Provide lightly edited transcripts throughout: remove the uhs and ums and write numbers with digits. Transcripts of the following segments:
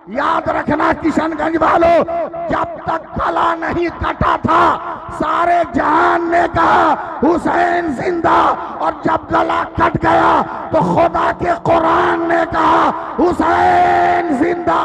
याद रखना किशनगंज वालों, जब तक गला नहीं कटा था सारे जहान ने कहा हुसैन जिंदा, और जब गला कट गया तो खुदा के कुरान ने कहा हुसैन जिंदा।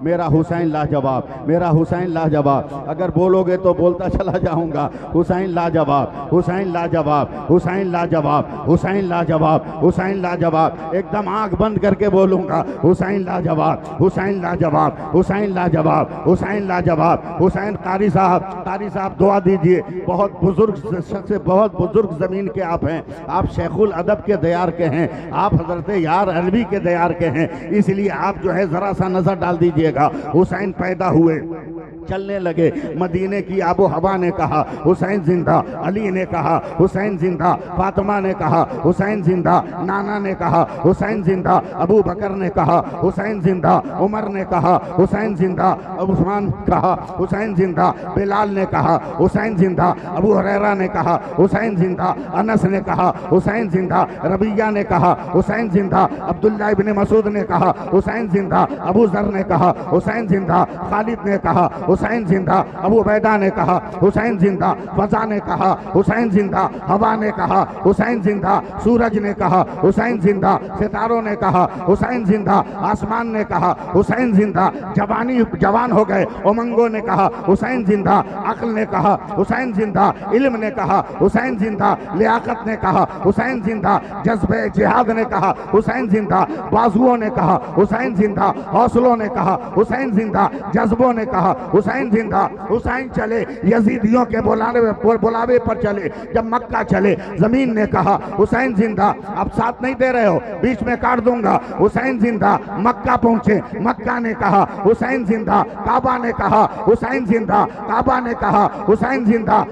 मेरा हुसैन लाजवाब, मेरा हुसैन लाजवाब। अगर बोलोगे तो बोलता चला जाऊंगा। हुसैन लाजवाब, हुसैन लाजवाब, हुसैन लाजवाब, हुसैन लाजवाब, हुसैन लाजवाब। एकदम आंख बंद करके बोलूंगा हुसैन लाजवाब, हुसैन लाजवाब, हुसैन लाजवाब, हुसैन लाजवाब। हुसैन कारी साहब दुआ दीजिए। बहुत बुजुर्ग शख्स, बहुत बुजुर्ग ज़मीन के आप हैं। आप शेखुल अदब के दयार के हैं, आप हजरत यार अरबी के दयार के हैं, इसलिए आप जो है ज़रा सा नज़र डाल दीजिए। हुसैन पैदा हुए, चलने लगे, मदीने की आबो हवा ने कहा हुसैन जिंदा, अली ने कहा हुसैन जिंदा, फातिमा ने कहा हुसैन जिंदा, नाना ने कहा हुसैन जिंदा, अबू बकर ने कहा हुसैन जिंदा, उमर ने कहा हुसैन जिंदा, उस्मान कहा हुसैन जिंदा, बिलाल ने कहा हुसैन जिंदा, अबू हुरैरा ने कहा हुसैन जिंदा, अनस ने कहा हुसैन जिंदा, रबिया ने कहा हुसैन जिंदा, अब्दुल्ला इब्ने मसूद ने कहा हुसैन जिंदा, अबू जर ने कहा हुसैन जिंदा, खालिद ने कहा हुसैन जिंदा, अबू उबैदा ने कहा हुसैन जिंदा, फजा ने कहा हुसैन जिंदा, हवा ने कहा हुसैन जिंदा, सूरज ने कहा हुसैन जिंदा, सितारों ने कहा हुसैन जिंदा, आसमान ने कहा हुसैन जिंदा, जवान हो गए उमंगों ने कहा हुसैन जिंदा, अक्ल ने कहा हुसैन जिंदा, इल्म ने कहा हुसैन जिंदा, लियाकत ने कहा हुसैन जिंदा, जज्बे जिहाद ने कहा हुसैन जिंदा, बाजुओं ने कहा हुसैन जिंदा, हौसलों ने कहा हुसैन जिंदा, जज्बों ने कहा हुसैन जिंदा। हुसैन चले यजीदियों के बुलावे पर चले, जब मक्का चले जमीन ने कहा हुसैन जिंदा। अब साथ नहीं दे रहे हो, बीच में काट दूंगा। हुसैन जिंदा, मक्का पहुंचे, मक्का ने कहा हुसैन जिंदा, काबा ने कहा हुसैन जिंदा, काबा ने कहा हुसैन जिंदा,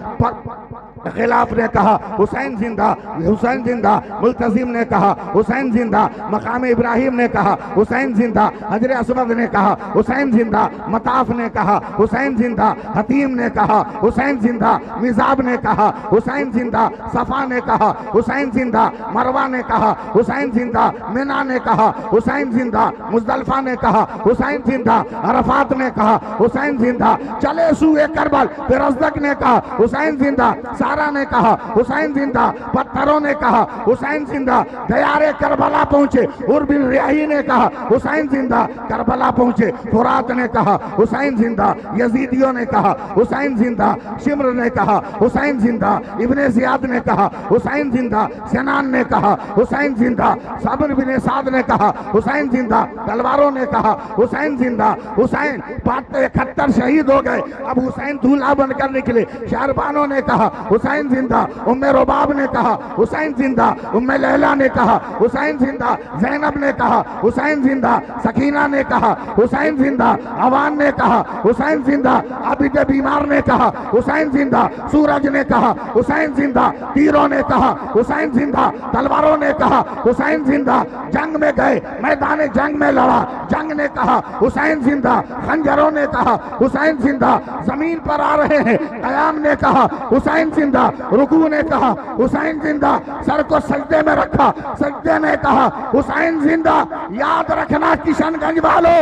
खिलाफ ने कहा हुसैन जिंदा, हुसैन जिंदा, मुल्तजिम ने कहा हुसैन जिंदा, मकाम इब्राहिम ने कहा हुसैन जिंदा, हजर असवद ने कहा हुसैन जिंदा, मताफ ने कहा हुसैन जिंदा, हतीम ने कहा हुसैन जिंदा, मिजाब ने कहा हुसैन जिंदा, सफा ने कहा हुसैन जिंदा, मरवा ने कहा हुसैन जिंदा, मिना ने कहा हुसैन जिंदा, मुजदलफा ने कहा हुसैन जिंदा, अरफात ने कहा हुसैन जिंदा, चले सूए करबल, फिर अज़दक ने कहा हुसैन जिंदा, सारा ने कहा हुसैन जिंदा, पत्थरों ने कहा हुसैन जिंदा, दयारे करबला पहुंचे, उर्बिन रियाही ने कहा हुसैन जिंदा, करबला पहुंचे, फुरात ने कहा हुसैन जिंदा, यजीदियों ने कहा हुसैन जिंदा, शिम्र ने कहा हुसैन जिंदा, इब्ने जियाद ने कहा हुसैन जिंदा, सिनान ने कहा हुसैन जिंदा, साबिर बिन साद ने कहा हुसैन जिंदा, तलवारों ने कहा हुसैन जिंदा। हुसैन 71 शहीद हो गए, अब हुसैन दूल्हा बनकर निकले। शहरबानों ने कहा हुसैन जिंदा, उम्मे रुबाब ने कहा हुसैन जिंदा, उम्मे लैला ने कहा हुसैन जिंदा, ज़ैनब ने कहा हुसैन जिंदा, सकीना ने कहा हुसैन जिंदा, अवान ने कहा हुसैन जिंदा, आबिद बीमार ने कहा हुसैन जिंदा, सूरज ने कहा हुसैन जिंदा, तीरों ने कहा हुसैन जिंदा, तलवारों ने कहा हुसैन जिंदा। जंग में गए, मैदान जंग में लड़ा, जंग ने कहा हुसैन जिंदा, खंजरों ने कहा हुसैन जिंदा, जमीन पर आ रहे हैं, कयाम ने कहा हुसैन जिंदा, रुकू ने कहा हुसैन जिंदा, सर को सजदे में रखा, सजदे ने कहा हुसैन जिंदा। याद रखना किशनगंज वालों,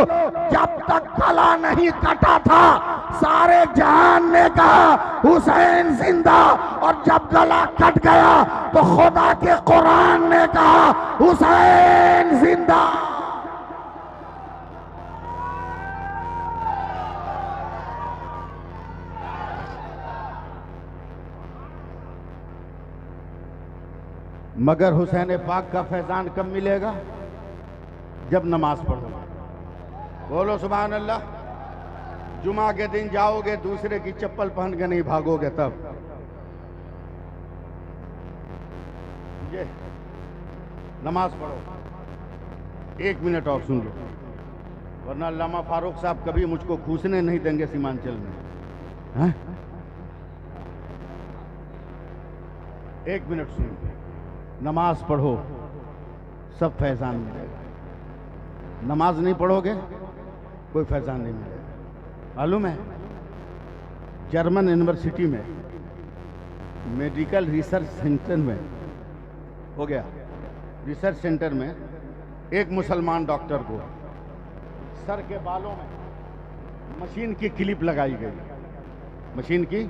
जब तक गला नहीं कटा था सारे जहान ने कहा हुसैन जिंदा, और जब गला कट गया तो खुदा के कुरान ने कहा हुसैन जिंदा। मगर हुसैन पाक का फैजान कब मिलेगा? जब नमाज पढ़ोगे। बोलो सुभान अल्लाह। जुमा के दिन जाओगे, दूसरे की चप्पल पहन के नहीं भागोगे तब। ये नमाज पढ़ो। 1 मिनट और सुन लो, वरना अल्लामा फारूक साहब कभी मुझको घुसने नहीं देंगे सीमांचल में। हैं? 1 मिनट सुन, नमाज पढ़ो, सब फैजान मिलेगा। नमाज नहीं पढ़ोगे कोई फैजान नहीं मिलेगा। मालूम है? जर्मन यूनिवर्सिटी में मेडिकल रिसर्च सेंटर में हो गया, रिसर्च सेंटर में एक मुसलमान डॉक्टर को सर के बालों में मशीन की क्लिप लगाई गई, मशीन की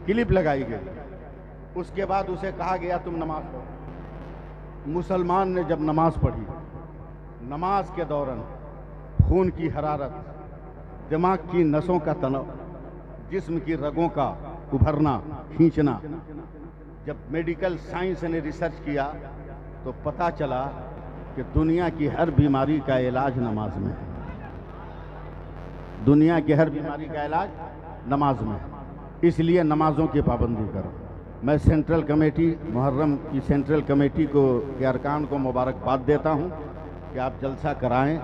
क्लिप लगाई गई। उसके बाद उसे कहा गया तुम नमाज पढ़ो। मुसलमान ने जब नमाज पढ़ी, नमाज के दौरान खून की हरारत, दिमाग की नसों का तनाव, जिस्म की रगों का उभरना, खींचना, जब मेडिकल साइंस ने रिसर्च किया तो पता चला कि दुनिया की हर बीमारी का इलाज नमाज में है। दुनिया की हर बीमारी का इलाज नमाज में है। इसलिए नमाजों की पाबंदी करो। मैं सेंट्रल कमेटी, मुहर्रम की सेंट्रल कमेटी को के अरकान को मुबारकबाद देता हूं कि आप जलसा कराएं,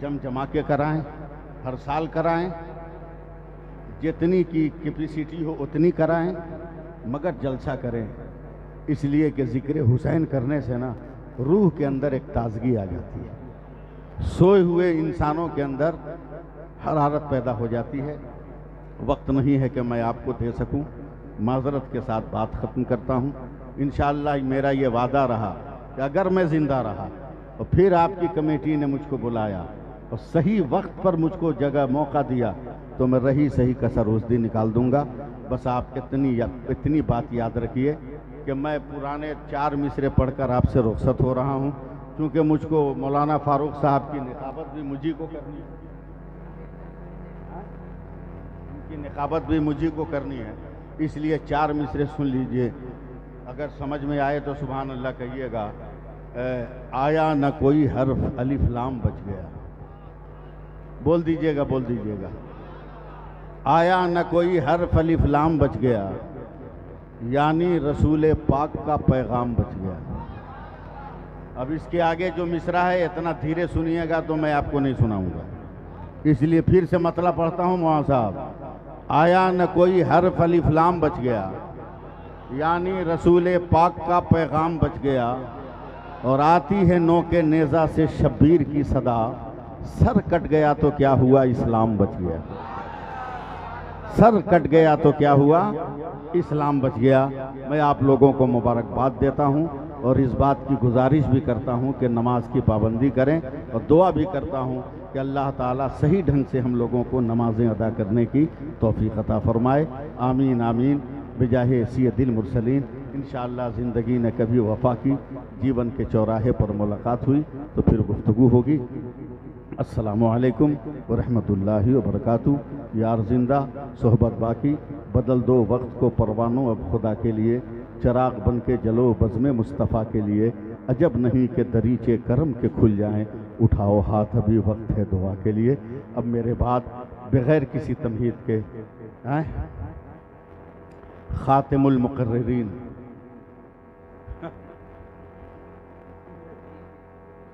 जमा के कराएं, हर साल कराएं, जितनी की कैपेसिटी हो उतनी कराएं, मगर जलसा करें। इसलिए कि ज़िक्र हुसैन करने से ना रूह के अंदर एक ताजगी आ जाती है, सोए हुए इंसानों के अंदर हरारत पैदा हो जाती है। वक्त नहीं है कि मैं आपको दे सकूं, माजरत के साथ बात ख़त्म करता हूं। इंशाअल्लाह मेरा ये वादा रहा कि अगर मैं ज़िंदा रहा और फिर आपकी कमेटी ने मुझको बुलाया और सही वक्त पर मुझको जगह मौका दिया तो मैं रही सही कसर उस दिन निकाल दूंगा। बस आप इतनी बात याद रखिए कि मैं पुराने 4 मिसरे पढ़कर आपसे रुखसत हो रहा हूं, क्योंकि मुझको मौलाना फारूक साहब की निकाबत भी मुझी को करनी है, उनकी निकाबत भी मुझी को करनी है। इसलिए 4 मिसरे सुन लीजिए, अगर समझ में आए तो सुभान अल्लाह कहिएगा। आया न कोई हर्फ अलिफ लाम बच गया, बोल दीजिएगा, बोल दीजिएगा। आया न कोई हर्फ अलिफ लाम बच गया, यानी रसूल पाक का पैगाम बच गया। अब इसके आगे जो मिसरा है इतना धीरे सुनिएगा तो मैं आपको नहीं सुनाऊंगा, इसलिए फिर से मतलब पढ़ता हूँ मौलाना साहब। आया न कोई हर्फ अलिफ लाम बच गया, यानी रसूल पाक का पैगाम बच गया, और आती है नो के नेज़ा से शब्बीर की सदा, सर कट गया तो क्या हुआ इस्लाम बच गया। सर कट गया तो क्या हुआ इस्लाम बच गया। मैं आप लोगों को मुबारकबाद देता हूं और इस बात की गुजारिश भी करता हूं कि नमाज की पाबंदी करें, और दुआ भी करता हूं कि अल्लाह ताला सही ढंग से हम लोगों को नमाजें अदा करने की तौफीक अता फरमाए। आमीन आमीन बिजाहे सय्यदिल मुरसलीन। इंशाअल्लाह ज़िंदगी ने कभी वफा की, जीवन के चौराहे पर मुलाकात हुई तो फिर गुफ्तगू होगी। अस्सलामु अलैकुम व रहमतुल्लाहि व बरकातुहू। यार जिंदा सोहबत बाकी, बदल दो वक्त को परवानों अब खुदा के लिए, चराग बन के जलो बज़्म मुस्तफ़ा के लिए, अजब नहीं कि दरीचे करम के खुल जाएं, उठाओ हाथ अभी वक्त है दुआ के लिए। अब मेरे बाद बग़ैर किसी तमहीद के ख़ातिमुल मुक़र्रिरीन,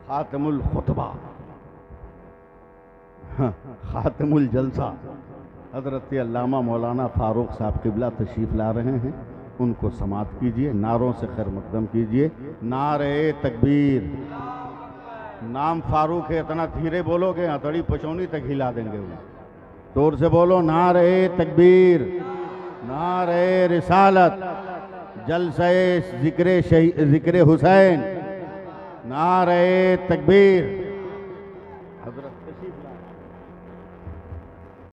ख़ातिमुल खुतबा, ख़ातिमुल जलसा हज़रत अल्लामा मौलाना फ़ारूक साहब क़िबला तशरीफ़ ला रहे हैं। उनको समात कीजिए, नारों से खैर मक़दम कीजिए। नारे तकबीर। नाम फ़ारूक है, इतना धीरे बोलोगे हथौड़ी पचौनी तक हिला देंगे वो। जोर से बोलो, नारे तकबीर, नारे रिसालत, जलसे ज़िक्र हुसैन, नारे तकबीर।